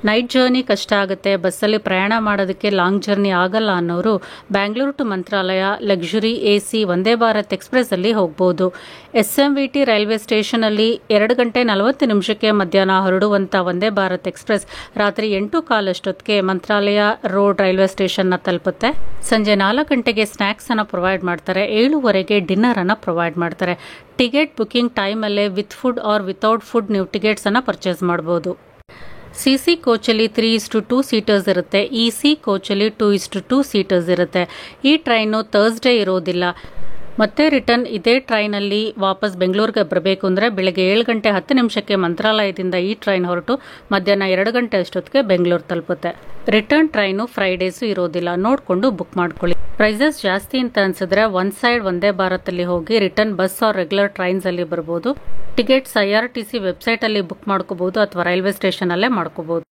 Night journey ಕಷ್ಟ ಆಗುತ್ತೆ, ಬಸ್ಸಲ್ಲಿ ಪ್ರಯಾಣ ಮಾಡೋದಕ್ಕೆ ಲಾಂಗ್ ಜರ್ನಿ ಆಗಲ್ಲ ಅನ್ನೋರು Bangalore to Mantralaya luxury AC Vande Bharat ಎಕ್ಸ್ಪ್ರೆಸ್ಸಲ್ಲಿ ಹೋಗ್ಬೋದು. SMVT ರೈಲ್ವೆ ಸ್ಟೇಷನಲ್ಲಿ 2 ಗಂಟೆ 40 ನಿಮಿಷಕ್ಕೆ ಮಧ್ಯಾಹ್ನ ಹೊರಡುವಂಥ ವಂದೇ ಭಾರತ್ ಎಕ್ಸ್ಪ್ರೆಸ್ ರಾತ್ರಿ 8:15 ಅಷ್ಟೊತ್ತಿಗೆ ಮಂತ್ರಾಲಯ ರೋಡ್ ರೈಲ್ವೆ ಸ್ಟೇಷನ್ನ ತಲುಪುತ್ತೆ. ಸಂಜೆ 4 ಗಂಟೆಗೆ ಸ್ನ್ಯಾಕ್ಸ್ ಅನ್ನು ಪ್ರೊವೈಡ್ ಮಾಡ್ತಾರೆ. 7:15ಗೆ ಡಿನ್ನರ್ ಅನ್ನು ಪ್ರೊವೈಡ್ ಮಾಡ್ತಾರೆ. ಟಿಕೆಟ್ ಬುಕಿಂಗ್ ಟೈಮಲ್ಲೇ with food or without food ನೀವು ಟಿಕೆಟ್ಸ್ ಅನ್ನು ಪರ್ಚೇಸ್ ಮಾಡ್ಬೋದು. CC ಕೋಚಲ್ಲಿ 3:2 ಸೀಟರ್ಸ್ ಇರುತ್ತೆ. EC ಕೋಚಲ್ಲಿ 2:2 ಸೀಟರ್ಸ್ ಇರುತ್ತೆ. ಈ ಟ್ರೈನು ಥರ್ಸ್ಡೇ ಇರೋದಿಲ್ಲ. ಮತ್ತೆ ರಿಟರ್ನ್ ಇದೇ ಟ್ರೈನಲ್ಲಿ ವಾಪಸ್ ಬೆಂಗಳೂರಿಗೆ ಬರಬೇಕು ಅಂದರೆ ಬೆಳಗ್ಗೆ 7 ಗಂಟೆ 10 ನಿಮಿಷಕ್ಕೆ ಮಂತ್ರಾಲಯದಿಂದ ಈ ಟ್ರೈನ್ ಹೊರಟು ಮಧ್ಯಾಹ್ನ 2 ಗಂಟೆ ಅಷ್ಟೊತ್ತಿಗೆ ಬೆಂಗಳೂರು ತಲುಪುತ್ತೆ. ರಿಟರ್ನ್ ಟ್ರೈನು ಫ್ರೈಡೇಸು ಇರೋದಿಲ್ಲ, ನೋಡಿಕೊಂಡು ಬುಕ್ ಮಾಡ್ಕೊಳ್ಳಿ. ಪ್ರೈಸಸ್ ಜಾಸ್ತಿ ಅಂತ ಅನ್ಸಿದ್ರೆ ಒನ್ ಸೈಡ್ ವಂದೇ ಭಾರತಲ್ಲಿ ಹೋಗಿ return bus or regular trains ಅಲ್ಲಿ ಬರ್ಬೋದು. ಟಿಕೆಟ್ಸ್ IRTC ವೆಬ್ಸೈಟ್ ಅಲ್ಲಿ ಬುಕ್ ಮಾಡ್ಕೋಬಹುದು ಅಥವಾ ರೈಲ್ವೆ ಸ್ಟೇಷನ್ ಅಲ್ಲೇ ಮಾಡ್ಕೋಬಹುದು.